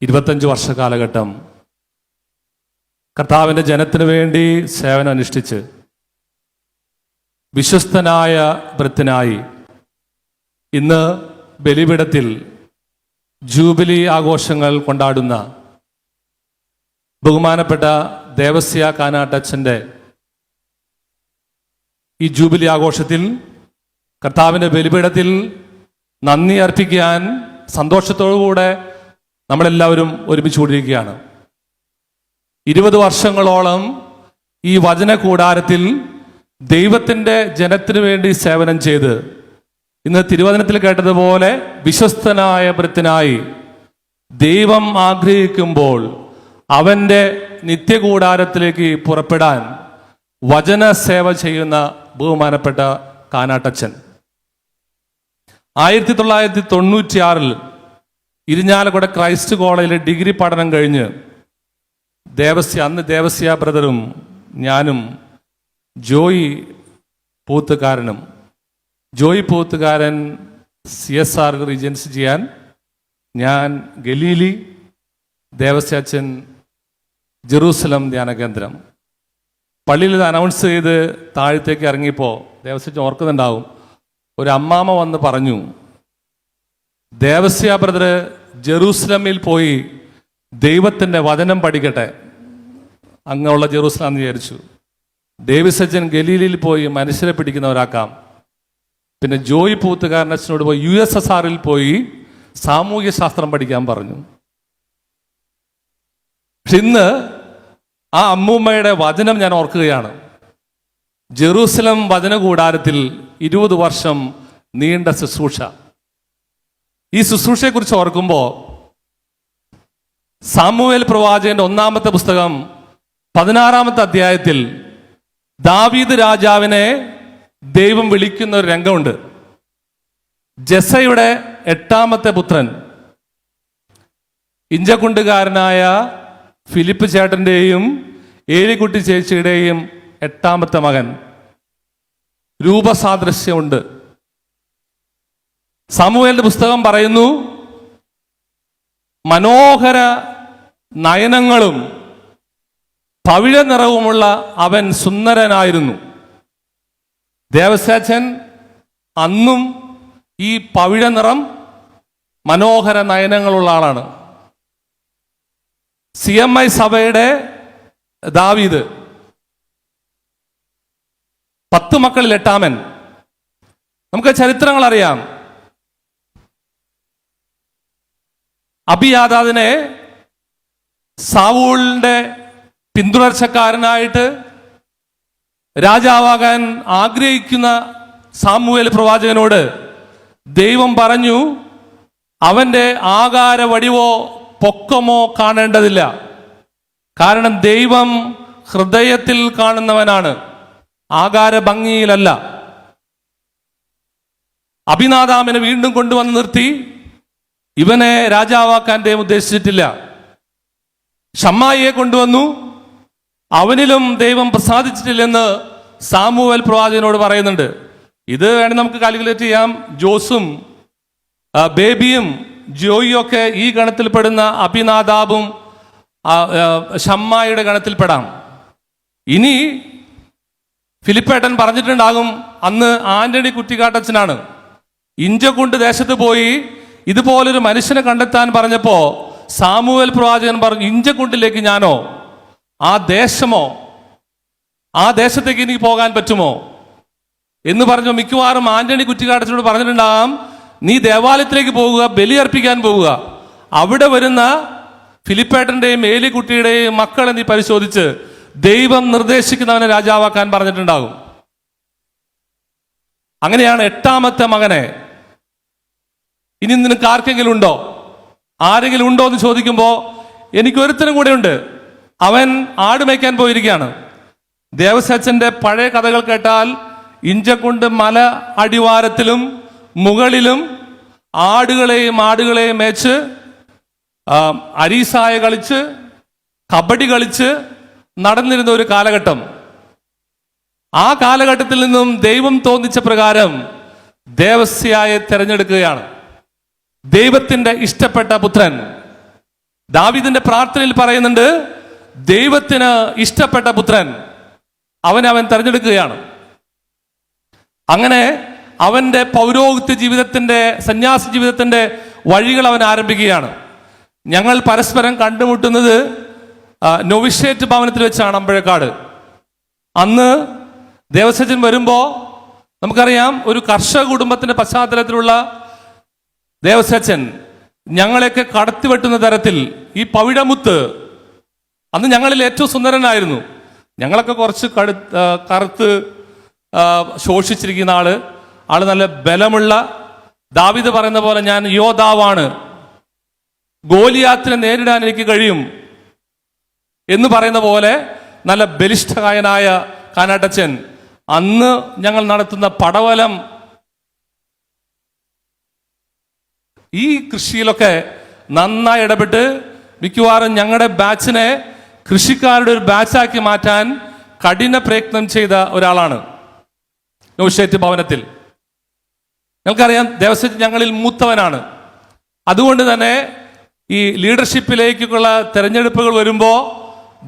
25 വർഷ കാലഘട്ടം കർത്താവിൻ്റെ ജനത്തിനു വേണ്ടി സേവനം അനുഷ്ഠിച്ച് വിശ്വസ്തനായ ഭൃത്യനായി ഇന്ന് ബലിപീഠത്തിൽ ജൂബിലി ആഘോഷങ്ങൾ കൊണ്ടാടുന്ന ബഹുമാനപ്പെട്ട ദേവസ്യ കാനാട്ടച്ഛൻ്റെ ഈ ജൂബിലി ആഘോഷത്തിൽ കർത്താവിൻ്റെ ബലിപീഠത്തിൽ നന്ദി അർപ്പിക്കാൻ സന്തോഷത്തോടുകൂടെ നമ്മളെല്ലാവരും ഒരുമിച്ച് കൂടിയിരിക്കുകയാണ്. 20 വർഷങ്ങളോളം ഈ വചന കൂടാരത്തിൽ ദൈവത്തിൻ്റെ ജനത്തിനു വേണ്ടി സേവനം ചെയ്ത് ഇന്ന് തിരുവചനത്തിൽ കേട്ടതുപോലെ വിശ്വസ്തനായ ഭൃത്യനായി ദൈവം ആഗ്രഹിക്കുമ്പോൾ അവൻ്റെ നിത്യകൂടാരത്തിലേക്ക് പുറപ്പെടാൻ വചന സേവ ചെയ്യുന്ന ബഹുമാനപ്പെട്ട കാനാട്ടച്ഛൻ 1996 ഇരിഞ്ഞാലക്കുട ക്രൈസ്റ്റ് കോളേജിലെ ഡിഗ്രി പഠനം കഴിഞ്ഞ് അന്ന് ദേവസ്യ ബ്രദറും ഞാനും ജോയി പൂത്തുകാരൻ CSR റീജൻസി ചെയ്യാൻ, ഞാൻ ഗലീലി, ദേവസ്യ അച്ഛൻ ജെറൂസലം ധ്യാന കേന്ദ്രം. പള്ളിയിൽ ഇത് അനൗൺസ് ചെയ്ത് താഴത്തേക്ക് ഇറങ്ങിയപ്പോൾ ദേവസ്യ ഓർക്കുന്നുണ്ടാവും, ഒരു അമ്മാമ വന്ന് പറഞ്ഞു, ദേവസ്യ ബ്രദർ ജെറൂസലമിൽ പോയി ദൈവത്തിൻ്റെ വചനം പഠിക്കട്ടെ. അങ്ങുള്ള ജെറൂസലം എന്ന് വിചാരിച്ചു. ഡേവിസ് അച്ഛൻ ഗലീലിൽ പോയി മനുഷ്യരെ പിടിക്കുന്നവരാക്കാം. പിന്നെ ജോയി പൂത്തുകാരൻ അച്ഛനോട് പോയി USSRൽ പോയി സാമൂഹ്യ ശാസ്ത്രം പഠിക്കാൻ പറഞ്ഞു. പക്ഷെ ഇന്ന് ആ അമ്മൂമ്മയുടെ വചനം ഞാൻ ഓർക്കുകയാണ്. ജെറൂസലം വചന കൂടാരത്തിൽ 20 വർഷം നീണ്ട ശുശ്രൂഷ. ഈ ശുശ്രൂഷയെക്കുറിച്ച് ഓർക്കുമ്പോൾ സാമുവേൽ പ്രവാചകന്റെ 1-ാമത്തെ പുസ്തകം 16-ാമത്തെ അധ്യായത്തിൽ ദാവീദ് രാജാവിനെ ദൈവം വിളിക്കുന്ന ഒരു രംഗമുണ്ട്. ജെസയുടെ 8-ാമത്തെ പുത്രൻ, ഇഞ്ചക്കുണ്ടുകാരനായ ഫിലിപ്പ് ചേട്ടന്റെയും ഏലിക്കുട്ടി ചേച്ചിയുടെയും 8-ാമത്തെ മകൻ. രൂപസാദൃശ്യമുണ്ട്. സാമുവേലിന്റെ പുസ്തകം പറയുന്നു, മനോഹര നയനങ്ങളും പവിഴ നിറവുമുള്ള അവൻ സുന്ദരനായിരുന്നു. ദേവസ്യാച്ചൻ അന്നും ഈ പവിഴ നിറം മനോഹര നയനങ്ങളുള്ള ആളാണ്. CMI സഭയുടെ ദാവീദ്, 10 മക്കളിൽ 8-ാമൻ. നമുക്ക് ചരിത്രങ്ങൾ അറിയാം. അബിയാദാദിനെ സാവൂളിന്റെ പിന്തുടർച്ചക്കാരനായിട്ട് രാജാവാകാൻ ആഗ്രഹിക്കുന്ന സാമുവേൽ പ്രവാചകനോട് ദൈവം പറഞ്ഞു, അവന്റെ ആകാര വടിവോ പൊക്കമോ കാണേണ്ടതില്ല, കാരണം ദൈവം ഹൃദയത്തിൽ കാണുന്നവനാണ്, ആകാര ഭംഗിയിലല്ല. അഭിനാദാമിനെ വീണ്ടും കൊണ്ടുവന്ന് നിർത്തി, ഇവനെ രാജാവാക്കാൻ ദൈവം ഉദ്ദേശിച്ചിട്ടില്ല. ഷമ്മായിയെ കൊണ്ടുവന്നു, അവനിലും ദൈവം പ്രസാദിച്ചിട്ടില്ലെന്ന് സാമുവേൽ പ്രവാചകനോട് പറയുന്നുണ്ട്. ഇത് വേണമെങ്കിൽ നമുക്ക് കാൽക്കുലേറ്റ് ചെയ്യാം. ജോസും ബേബിയും ജോയിയും ഒക്കെ ഈ ഗണത്തിൽപ്പെടുന്ന അഭിനാദാബും ഷമ്മായിയുടെ ഗണത്തിൽപ്പെടാം. ഇനി ഫിലിപ്പേട്ടൻ പറഞ്ഞിട്ടുണ്ടാകും, അന്ന് ആന്റണി കുറ്റിക്കാട്ടച്ഛനാണ് ഇഞ്ചക്കുണ്ട് ദേശത്ത് പോയി ഇതുപോലൊരു മനുഷ്യനെ കണ്ടെത്താൻ പറഞ്ഞപ്പോ സാമുവേൽ പ്രവാചകൻ പറഞ്ഞു, ഇഞ്ചക്കുണ്ടിലേക്ക് ഞാനോ, ആ ദേശമോ, ആ ദേശത്തേക്ക് എനിക്ക് പോകാൻ പറ്റുമോ എന്ന് പറഞ്ഞു. മിക്കവാറും ആന്റണി കുറ്റിക്കാട്ടച്ചനോട് പറഞ്ഞിട്ടുണ്ടാകാം, നീ ദേവാലയത്തിലേക്ക് പോവുക, ബലിയർപ്പിക്കാൻ പോവുക, അവിടെ വരുന്ന ഫിലിപ്പേട്ടന്റെയും ഏലിക്കുട്ടിയുടെയും മക്കളെ നീ പരിശോധിച്ച് ദൈവം നിർദ്ദേശിക്കുന്നവനെ രാജാവാക്കാൻ പറഞ്ഞിട്ടുണ്ടാകും. അങ്ങനെയാണ് 8-ാമത്തെ മകനെ. ഇനി നിനക്ക് ആർക്കെങ്കിലും ഉണ്ടോ, ആരെങ്കിലും ഉണ്ടോ എന്ന് ചോദിക്കുമ്പോൾ എനിക്കൊരുത്തനും കൂടെ ഉണ്ട്. അവൻ ആട് മേയ്ക്കാൻ പോയിരിക്കുകയാണ്. ദേവസ്യച്ഛൻ്റെ പഴയ കഥകൾ കേട്ടാൽ ഇഞ്ചക്കുണ്ട് മല അടിവാരത്തിലും മുകളിലും ആടുകളെയും മേച്ച് അരീസായ കളിച്ച് കബഡി കളിച്ച് നടന്നിരുന്ന ഒരു കാലഘട്ടം. ആ കാലഘട്ടത്തിൽ നിന്നും ദൈവം തോന്നിച്ച പ്രകാരം ദേവസ്യയെ തെരഞ്ഞെടുക്കുകയാണ്. ദൈവത്തിന്റെ ഇഷ്ടപ്പെട്ട പുത്രൻ, ദാവീദിന്റെ പ്രാർത്ഥനയിൽ പറയുന്നുണ്ട്, ദൈവത്തിന് ഇഷ്ടപ്പെട്ട പുത്രൻ അവൻ തെരഞ്ഞെടുക്കുകയാണ്. അങ്ങനെ അവന്റെ പൗരോഹിത്യ ജീവിതത്തിന്റെ, സന്യാസ ജീവിതത്തിന്റെ വഴികൾ അവൻ ആരംഭിക്കുകയാണ്. ഞങ്ങൾ പരസ്പരം കണ്ടുമുട്ടുന്നത് നൊവിഷ്യേറ്റ് ഭവനത്തിൽ വെച്ചാണ്, അമ്പഴക്കാട്. അന്ന് ദേവസ്വജൻ വരുമ്പോൾ നമുക്കറിയാം, ഒരു കർഷക കുടുംബത്തിന്റെ പശ്ചാത്തലത്തിലുള്ള ദേവസ്വച്ചൻ ഞങ്ങളെയൊക്കെ കടത്തിവെട്ടുന്ന തരത്തിൽ ഈ പവിഴമുത്ത് അന്ന് ഞങ്ങളിൽ ഏറ്റവും സുന്ദരനായിരുന്നു. ഞങ്ങളൊക്കെ കുറച്ച് കറുത്ത് ശോഷിച്ചിരിക്കുന്ന ആള് നല്ല ബലമുള്ള, ദാവീദ് പറയുന്ന പോലെ ഞാൻ യോദ്ധാവാണ്, ഗോലിയാത്തിനെ നേരിടാൻ എനിക്ക് കഴിയും എന്ന് പറയുന്ന പോലെ നല്ല ബലിഷ്ഠകായനായ കാനാട്ടച്ചൻ അന്ന് ഞങ്ങൾ നടത്തുന്ന പടവലം, ഈ കൃഷിയിലൊക്കെ നന്നായി ഇടപെട്ട് മിക്കവാറും ഞങ്ങളുടെ ബാച്ചിനെ കൃഷിക്കാരുടെ ഒരു ബാച്ചാക്കി മാറ്റാൻ കഠിന പ്രയത്നം ചെയ്ത ഒരാളാണ് നൗഷേറ്റ് ഭവനത്തിൽ. ഞങ്ങൾക്കറിയാം, ദേവസ്വം ഞങ്ങളിൽ മൂത്തവനാണ്. അതുകൊണ്ട് തന്നെ ഈ ലീഡർഷിപ്പിലേക്കുള്ള തെരഞ്ഞെടുപ്പുകൾ വരുമ്പോൾ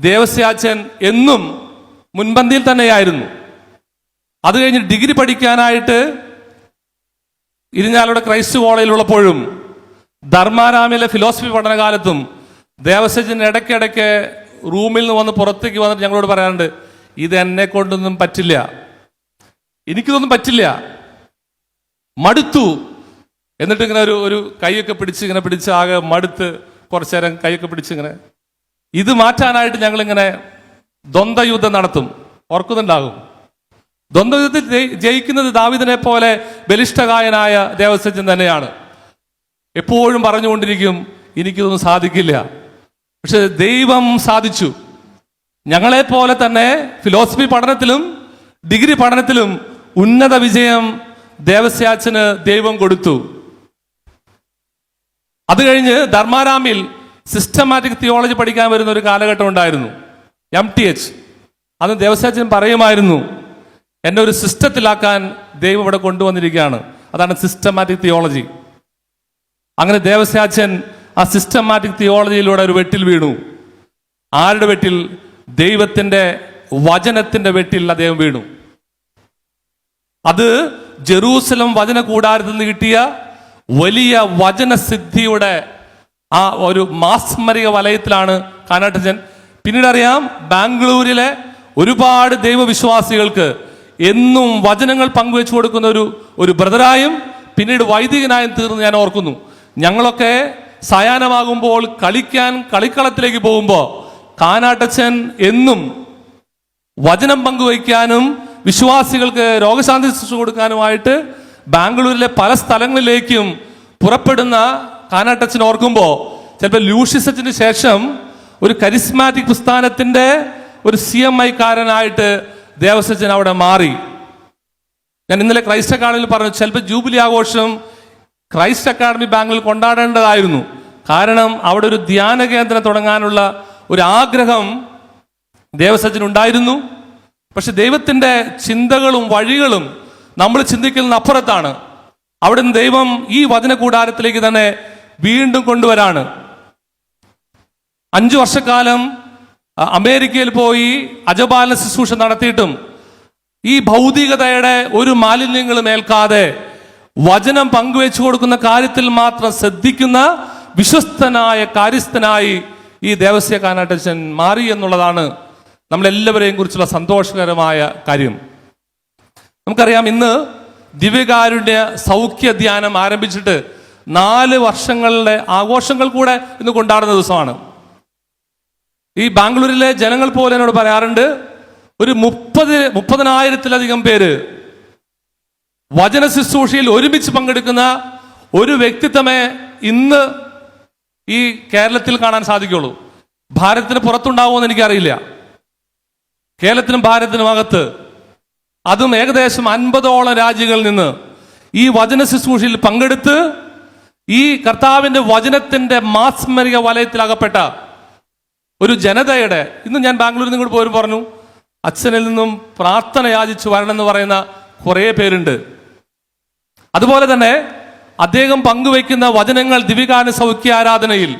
ദേവസ്യാച്ചൻ എന്നും മുൻപന്തിയിൽ തന്നെയായിരുന്നു. അത് കഴിഞ്ഞ് ഡിഗ്രി പഠിക്കാനായിട്ട് ഇരിഞ്ഞാലൂടെ ക്രൈസ്റ്റ് കോളേജിലുള്ളപ്പോഴും ധർമാരാമിലെ ഫിലോസഫി പഠനകാലത്തും ദേവസ്വജൻ ഇടയ്ക്കിടയ്ക്ക് റൂമിൽ നിന്ന് വന്ന് പുറത്തേക്ക് വന്നിട്ട് ഞങ്ങളോട് പറയാറുണ്ട്, ഇത് എന്നെ കൊണ്ടൊന്നും പറ്റില്ല, എനിക്കിതൊന്നും പറ്റില്ല, മടുത്തു. എന്നിട്ട് ഇങ്ങനെ ഒരു കൈയൊക്കെ പിടിച്ച് ആകെ മടുത്ത് കുറച്ചു നേരം കൈയൊക്കെ പിടിച്ച് ഇങ്ങനെ ഇത് മാറ്റാനായിട്ട് ഞങ്ങളിങ്ങനെ ദ്വന്ദ്വയുദ്ധം നടത്തും. ഓർക്കുന്നുണ്ടാകും. ദ്വന്ദ്വയുദ്ധത്തിൽ ജയിക്കുന്നത് ദാവീദിനെ പോലെ ബലിഷ്ഠകായനായ ദേവസ്വജൻ തന്നെയാണ്. എപ്പോഴും പറഞ്ഞുകൊണ്ടിരിക്കും, എനിക്കിതൊന്നും സാധിക്കില്ല. പക്ഷെ ദൈവം സാധിച്ചു. ഞങ്ങളെ പോലെ തന്നെ ഫിലോസഫി പഠനത്തിലും ഡിഗ്രി പഠനത്തിലും ഉന്നത വിജയം ദേവസ്യാച്ചന് ദൈവം കൊടുത്തു. അത് കഴിഞ്ഞ് ധർമാരാമിൽ സിസ്റ്റമാറ്റിക് തിയോളജി പഠിക്കാൻ വരുന്ന ഒരു കാലഘട്ടം ഉണ്ടായിരുന്നു, MTH. അന്ന് ദേവസ്യാച്ചൻ പറയുമായിരുന്നു, എന്നെ ഒരു സിസ്റ്റത്തിലാക്കാൻ ദൈവം ഇവിടെ കൊണ്ടുവന്നിരിക്കുകയാണ്, അതാണ് സിസ്റ്റമാറ്റിക് തിയോളജി. അങ്ങനെ ദേവസ്യാച്ചൻ ആ സിസ്റ്റമാറ്റിക് തിയോളജിയിലൂടെ ഒരു വെട്ടിൽ വീണു. ആരുടെ വെട്ടിൽ? ദൈവത്തിന്റെ വചനത്തിന്റെ വെട്ടിൽ അദ്ദേഹം വീണു. അത് ജെറൂസലം വചന കൂടാരത്തിൽ നിന്ന് കിട്ടിയ വലിയ വചനസിദ്ധിയുടെ ആ ഒരു മാസ്മരിക വലയത്തിലാണ് കാനാട്ടച്ചൻ. പിന്നീട് അറിയാം, ബാംഗ്ലൂരിലെ ഒരുപാട് ദൈവവിശ്വാസികൾക്ക് എന്നും വചനങ്ങൾ പങ്കുവെച്ചു കൊടുക്കുന്ന ഒരു ബ്രദറായും പിന്നീട് വൈദികനായും തീർന്ന് ഞാൻ ഓർക്കുന്നു. ഞങ്ങളൊക്കെ സായാഹ്നമാകുമ്പോൾ കളിക്കാൻ കളിക്കളത്തിലേക്ക് പോകുമ്പോൾ കാനാട്ടച്ചൻ എന്നും വചനം പങ്കുവയ്ക്കാനും വിശ്വാസികൾക്ക് രോഗശാന്തി ശുശ്രൂഷ കൊടുക്കാനുമായിട്ട് ബാംഗ്ലൂരിലെ പല സ്ഥലങ്ങളിലേക്കും പുറപ്പെടുന്ന കാനാട്ടച്ചൻ ഓർക്കുമ്പോൾ ചിലപ്പോൾ ലൂഷ്യസച്ചിന് ശേഷം ഒരു കരിസ്മാറ്റിക് പ്രസ്ഥാനത്തിന്റെ ഒരു CMI കാരനായിട്ട് ദേവസ്വച്ചൻ അവിടെ മാറി. ഞാൻ ഇന്നലെ ക്രൈസ്റ്റ് അക്കാഡമിയിൽ പറഞ്ഞു, ചിലപ്പോൾ ജൂബിലി ആഘോഷം ക്രൈസ്റ്റ് അക്കാഡമി ബാംഗ്ലൂരിൽ കൊണ്ടാടേണ്ടതായിരുന്നു. കാരണം അവിടെ ഒരു ധ്യാന കേന്ദ്രം തുടങ്ങാനുള്ള ഒരു ആഗ്രഹം ദേവസ്വച്ചൻ ഉണ്ടായിരുന്നു. പക്ഷെ ദൈവത്തിന്റെ ചിന്തകളും വഴികളും നമ്മൾ ചിന്തിക്കുന്ന അപ്പുറത്താണ്. അവിടുന്ന് ദൈവം ഈ വചന കൂടാരത്തിലേക്ക് തന്നെ വീണ്ടും കൊണ്ടുവരാണ്. 5 വർഷക്കാലം അമേരിക്കയിൽ പോയി അജപാലന ശുശ്രൂഷ നടത്തിയിട്ടും ഈ ഭൗതികതയുടെ ഒരു മാലിന്യങ്ങളും ഏൽക്കാതെ വചനം പങ്കുവെച്ചു കൊടുക്കുന്ന കാര്യത്തിൽ മാത്രം ശ്രദ്ധിക്കുന്ന വിശ്വസ്തനായ കാര്യസ്ഥനായി ഈ ദേവസ്യ കാനാട്ടച്ചൻ മാറി എന്നുള്ളതാണ് നമ്മളെല്ലാവരെയും കുറിച്ചുള്ള സന്തോഷകരമായ കാര്യം. നമുക്കറിയാം, ഇന്ന് ദിവ്യകാരുണ്യ സൗഖ്യ ധ്യാനം ആരംഭിച്ചിട്ട് 4 വർഷങ്ങളുടെ ആഘോഷങ്ങൾ കൂടെ ഇന്ന് കൊണ്ടാടുന്ന ദിവസമാണ്. ഈ ബാംഗ്ലൂരിലെ ജനങ്ങൾ പോലെ എന്നോട് പറയാറുണ്ട്, ഒരു 30,000-ത്തിലധികം പേര് വചന ശുശ്രൂഷയിൽ ഒരുമിച്ച് പങ്കെടുക്കുന്ന ഒരു വ്യക്തിത്വമേ ഇന്ന് ഈ കേരളത്തിൽ കാണാൻ സാധിക്കുള്ളൂ. ഭാരതത്തിന് പുറത്തുണ്ടാവുമെന്ന് എനിക്കറിയില്ല. കേരളത്തിനും ഭാരതത്തിനും അകത്ത്, അതും ഏകദേശം 50ഓളം രാജ്യങ്ങളിൽ നിന്ന് ഈ വചന ശുശ്രൂഷയിൽ പങ്കെടുത്ത് ഈ കർത്താവിന്റെ വചനത്തിന്റെ മാസ്മരിക വലയത്തിലകപ്പെട്ട ഒരു ജനതയുടെ, ഇന്ന് ഞാൻ ബാംഗ്ലൂരിൽ നിന്ന് കൂടി പോരും പറഞ്ഞു, അച്ഛനിൽ നിന്നും പ്രാർത്ഥന യാചിച്ചു വരണമെന്ന് പറയുന്ന കുറേ പേരുണ്ട്. അതുപോലെ തന്നെ അദ്ദേഹം പങ്കുവയ്ക്കുന്ന വചനങ്ങൾ ദിവ്യകാരുണ്യ സൗഖ്യ ആരാധനയിൽ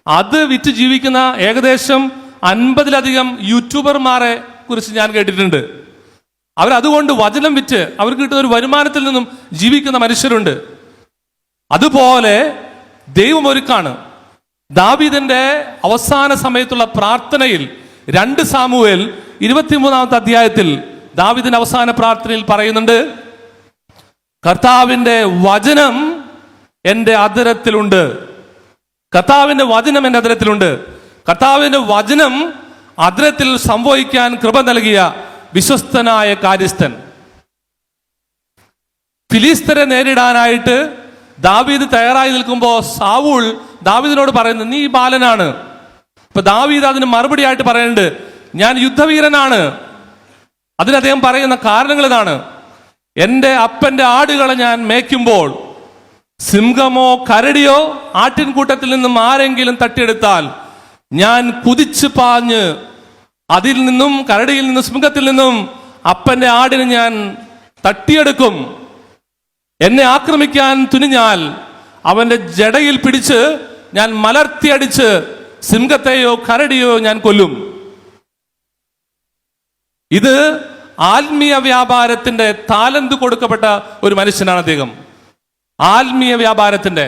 അത് വിറ്റ് ജീവിക്കുന്ന ഏകദേശം 50-ലധികം യൂട്യൂബർമാരെ കുറിച്ച് ഞാൻ കേട്ടിട്ടുണ്ട്. അവരതുകൊണ്ട് വചനം വിറ്റ് അവർക്ക് കിട്ടുന്ന ഒരു വരുമാനത്തിൽ നിന്നും ജീവിക്കുന്ന മനുഷ്യരുണ്ട്. അതുപോലെ ദൈവം ഒരുക്കാണ്. ദാവീദിന്റെ അവസാന സമയത്തുള്ള പ്രാർത്ഥനയിൽ 2 സാമുവേൽ 23-ാമത്തെ അധ്യായത്തിൽ ദാവീദിന്റെ അവസാന പ്രാർത്ഥനയിൽ പറയുന്നുണ്ട്, കർത്താവിന്റെ വചനം എൻ്റെ അധരത്തിലുണ്ട്. കർത്താവിന്റെ വചനം എൻ്റെ അധരത്തിലുണ്ട്. കർത്താവിന്റെ വചനം അധരത്തിൽ സംഭവിക്കാൻ കൃപ നൽകിയ വിശ്വസ്തനായ കാര്യസ്ഥൻ. ഫിലിസ്തരെ നേരിടാനായിട്ട് ദാവീദ് തയ്യാറായി നിൽക്കുമ്പോൾ സാവൂൾ ദാവീദിനോട് പറയുന്നത്, നീ ബാലനാണ്. ഇപ്പൊ ദാവീദ് അതിന് മറുപടി ആയിട്ട് പറയുന്നുണ്ട്, ഞാൻ യുദ്ധവീരനാണ്. അതിന് അദ്ദേഹം പറയുന്ന കാരണങ്ങൾ ഇതാണ്: എൻ്റെ അപ്പൻ്റെ ആടുകളെ ഞാൻ മേയ്ക്കുമ്പോൾ സിംഹമോ കരടിയോ ആട്ടിൻകൂട്ടത്തിൽ നിന്നും ആരെങ്കിലും തട്ടിയെടുത്താൽ ഞാൻ കുതിച്ചു പാഞ്ഞ് അതിൽ നിന്നും, കരടിയിൽ നിന്നും സിംഹത്തിൽ നിന്നും അപ്പൻ്റെ ആടിനെ ഞാൻ തട്ടിയെടുക്കും. എന്നെ ആക്രമിക്കാൻ തുനിഞ്ഞാൽ അവന്റെ ജടയിൽ പിടിച്ച് ഞാൻ മലർത്തിയടിച്ച് സിംഹത്തെയോ കരടിയോ ഞാൻ കൊല്ലും. ഇത് ആത്മീയ വ്യാപാരത്തിന്റെ താലന്ത് കൊടുക്കപ്പെട്ട ഒരു മനുഷ്യനാണ് അദ്ദേഹം. ആത്മീയ വ്യാപാരത്തിന്റെ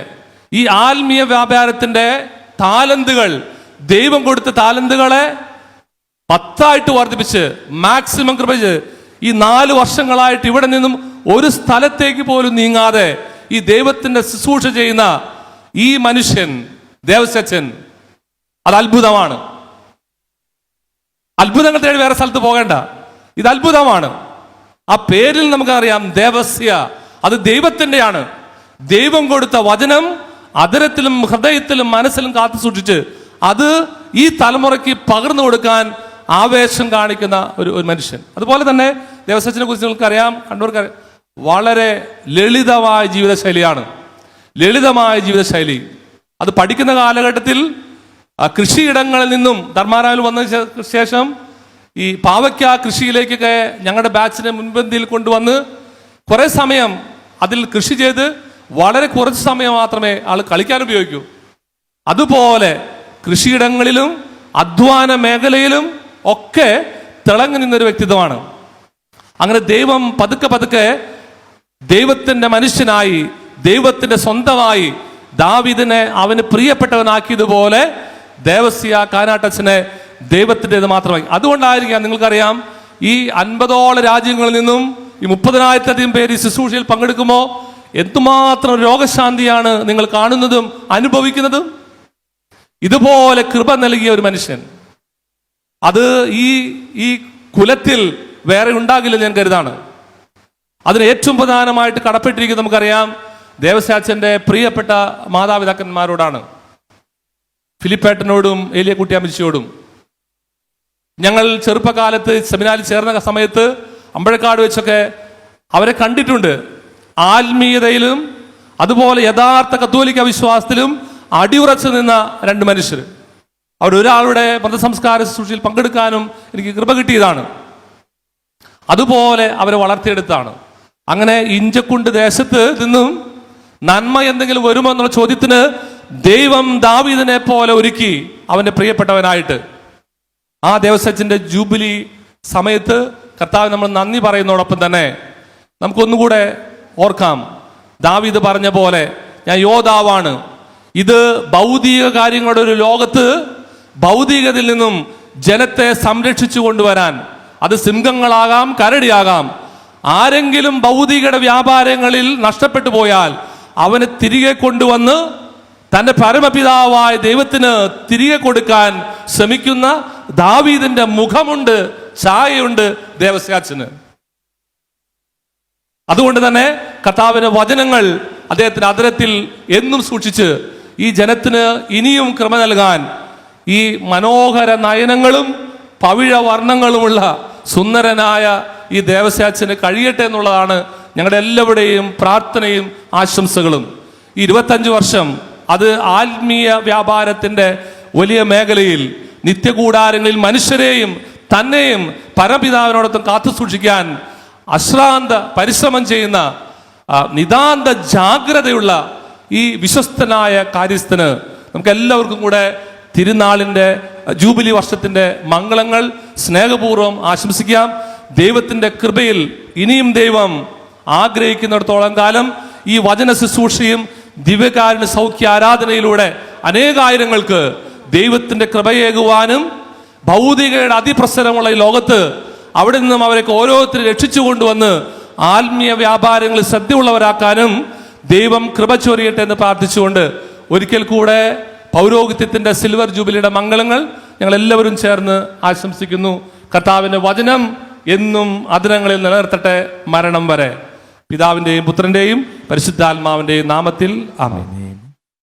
ഈ ആത്മീയ വ്യാപാരത്തിന്റെ താലന്തുകൾ, ദൈവം കൊടുത്ത താലന്തുകളെ 10 വർദ്ധിപ്പിച്ച് മാക്സിമം കൃപിച്ച് ഈ 4 വർഷങ്ങളായിട്ട് ഇവിടെ നിന്നും ഒരു സ്ഥലത്തേക്ക് പോലും നീങ്ങാതെ ഈ ദൈവത്തിന്റെ ശുശ്രൂഷ ചെയ്യുന്ന ഈ മനുഷ്യൻ ദേവസ്യച്ഛൻ, അത് അത്ഭുതമാണ്. അത്ഭുതങ്ങൾ തേടി വേറെ സ്ഥലത്ത് പോകേണ്ട, ഇത് അത്ഭുതമാണ്. ആ പേരിൽ നമുക്കറിയാം ദേവസ്യ, അത് ദൈവത്തിന്റെയാണ്. ദൈവം കൊടുത്ത വചനം അധരത്തിലും ഹൃദയത്തിലും മനസ്സിലും കാത്തു സൂക്ഷിച്ച് അത് ഈ തലമുറയ്ക്ക് പകർന്നു കൊടുക്കാൻ ആവേശം കാണിക്കുന്ന ഒരു മനുഷ്യൻ. അതുപോലെ തന്നെ ദേവസ്വത്തിനെ കുറിച്ച് നിങ്ങൾക്കറിയാം, കണ്ണൂർക്കറിയാം, വളരെ ലളിതമായ ജീവിതശൈലിയാണ്. ലളിതമായ ജീവിതശൈലി അത് പഠിക്കുന്ന കാലഘട്ടത്തിൽ കൃഷിയിടങ്ങളിൽ നിന്നും ധർമാരാവിൽ വന്ന ശേഷം ഈ പാവയ്ക്ക കൃഷിയിലേക്കൊക്കെ ഞങ്ങളുടെ ബാച്ചിനെ മുൻപന്തിയിൽ കൊണ്ടുവന്ന് കുറെ സമയം അതിൽ കൃഷി ചെയ്ത് വളരെ കുറച്ച് സമയം മാത്രമേ ആൾ കളിക്കാൻ ഉപയോഗിക്കൂ. അതുപോലെ കൃഷിയിടങ്ങളിലും അധ്വാന മേഖലയിലും ഒക്കെ തിളങ്ങി നിന്നൊരു വ്യക്തിത്വമാണ്. അങ്ങനെ ദൈവം പതുക്കെ പതുക്കെ ദൈവത്തിന്റെ മനുഷ്യനായി, ദൈവത്തിന്റെ സ്വന്തമായി ദാവീദിനെ അവന് പ്രിയപ്പെട്ടവനാക്കിയതുപോലെ ദേവസ്യ കാനാട്ടച്ചനെ ദൈവത്തിൻ്റെത് മാത്രമായി. അതുകൊണ്ടായിരിക്കാം നിങ്ങൾക്കറിയാം, ഈ 50ഓളം രാജ്യങ്ങളിൽ നിന്നും ഈ 30,000-ലധികം പേര് ഈ ശുശ്രൂഷയിൽ പങ്കെടുക്കുമ്പോൾ എന്തുമാത്രം രോഗശാന്തിയാണ് നിങ്ങൾ കാണുന്നതും അനുഭവിക്കുന്നതും. ഇതുപോലെ കൃപ നൽകിയ ഒരു മനുഷ്യൻ അത് ഈ കുലത്തിൽ വേറെ ഉണ്ടാകില്ല ഞാൻ കരുതാണ്. അതിന് ഏറ്റവും പ്രധാനമായിട്ട് കടപ്പെട്ടിരിക്കുന്നത് നമുക്കറിയാം ദേവസ്യാച്ചന്റെ പ്രിയപ്പെട്ട മാതാപിതാക്കന്മാരോടാണ്, ഫിലിപ്പേട്ടനോടും ഏലിയ കുട്ടിയമ്മച്ചിയോടും. ഞങ്ങൾ ചെറുപ്പകാലത്ത് സെമിനാരിൽ ചേർന്ന സമയത്ത് അമ്പഴക്കാട് വെച്ചൊക്കെ അവരെ കണ്ടിട്ടുണ്ട്. ആത്മീയതയിലും അതുപോലെ യഥാർത്ഥ കത്തോലിക്ക വിശ്വാസത്തിലും അടിയുറച്ചു നിന്ന 2 മനുഷ്യർ. ഒരാളുടെ മതസംസ്കാര ശുശ്രൂഷയിൽ പങ്കെടുക്കാനും എനിക്ക് കൃപ കിട്ടിയതാണ്. അതുപോലെ അവരെ വളർത്തിയെടുത്താണ്. അങ്ങനെ ഇഞ്ചക്കുണ്ട് ദേശത്ത് നിന്നും നന്മ എന്തെങ്കിലും വരുമോ എന്നുള്ള ചോദ്യത്തിന് ദൈവം ദാവീദിനെ പോലെ ഒരുക്കി അവന്റെ പ്രിയപ്പെട്ടവനായിട്ട്. ആ ദേവസ്വത്തിന്റെ ജൂബിലി സമയത്ത് കർത്താവ് നമ്മൾ നന്ദി പറയുന്നതോടൊപ്പം തന്നെ നമുക്കൊന്നുകൂടെ ഓർക്കാം, ദാവീദ് പറഞ്ഞ പോലെ ഞാൻ യോദ്ധാവാണ്. ഇത് ഭൗതിക കാര്യങ്ങളുടെ ഒരു ലോകത്ത് ഭൗതികതയിൽ നിന്നും ജനത്തെ സംരക്ഷിച്ചു കൊണ്ടുവരാൻ, അത് സിംഹങ്ങളാകാം കരടിയാകാം, ആരെങ്കിലും ഭൗതികയുടെ വ്യാപാരങ്ങളിൽ നഷ്ടപ്പെട്ടു പോയാൽ അവന് തിരികെ കൊണ്ടുവന്ന് തന്റെ പരമപിതാവായ ദൈവത്തിന് തിരികെ കൊടുക്കാൻ ശ്രമിക്കുന്ന ദാവീദിന്റെ മുഖമുണ്ട്, ഛായയുണ്ട് ദേവസ്യാച്ചന്. അതുകൊണ്ട് തന്നെ കർത്താവിന്റെ വചനങ്ങൾ അദ്ദേഹത്തിന്റെ അധരത്തിൽ എന്നും സൂക്ഷിച്ച് ഈ ജനത്തിന് ഇനിയും കൃപ നൽകാൻ ഈ മനോഹര നയനങ്ങളും പവിഴ വർണ്ണങ്ങളുമുള്ള സുന്ദരനായ ഈ ദേവസ്യാച്ചന് കഴിയട്ടെ എന്നുള്ളതാണ് ഞങ്ങളുടെ എല്ലാവരുടെയും പ്രാർത്ഥനയും ആശംസകളും. ഈ 25 വർഷം അത് ആത്മീയ വ്യാപാരത്തിന്റെ വലിയ മേഖലയിൽ നിത്യകൂടാരങ്ങളിൽ മനുഷ്യരെയും തന്നെയും പരപിതാവിനോടൊപ്പം കാത്തു സൂക്ഷിക്കാൻ അശ്രാന്ത പരിശ്രമം ചെയ്യുന്ന നിതാന്ത ജാഗ്രതയുള്ള ഈ വിശ്വസ്തനായ കാര്യസ്ഥന് നമുക്ക് എല്ലാവർക്കും കൂടെ തിരുനാളിൻ്റെ ജൂബിലി വർഷത്തിൻ്റെ മംഗളങ്ങൾ സ്നേഹപൂർവ്വം ആശംസിക്കാം. ദൈവത്തിൻ്റെ കൃപയിൽ ഇനിയും ദൈവം ആഗ്രഹിക്കുന്നിടത്തോളം കാലം ഈ വചന ശുശ്രൂഷയും ദിവ്യകാരുണ്യ സൗഖ്യ ആരാധനയിലൂടെ അനേകായിരങ്ങൾക്ക് ദൈവത്തിൻ്റെ കൃപയേകുവാനും ഭൗതികയുടെ അതിപ്രസരമുള്ള ഈ ലോകത്ത് അവിടെ നിന്നും അവരൊക്കെ ഓരോരുത്തരും രക്ഷിച്ചു കൊണ്ടുവന്ന് ആത്മീയ വ്യാപാരങ്ങളിൽ ശ്രദ്ധയുള്ളവരാക്കാനും ദൈവം കൃപ ചൊരിയട്ടെ എന്ന് പ്രാർത്ഥിച്ചുകൊണ്ട് ഒരിക്കൽ കൂടെ പൗരോഹിത്യത്തിന്റെ സിൽവർ ജൂബിലിയുടെ മംഗളങ്ങൾ ഞങ്ങൾ എല്ലാവരും ചേർന്ന് ആശംസിക്കുന്നു. കർത്താവിന്റെ വചനം എന്നും അധരങ്ങളിൽ നിലനിർത്തട്ടെ മരണം വരെ. പിതാവിന്റെയും പുത്രന്റെയും പരിശുദ്ധാത്മാവിന്റെയും നാമത്തിൽ ആമേൻ.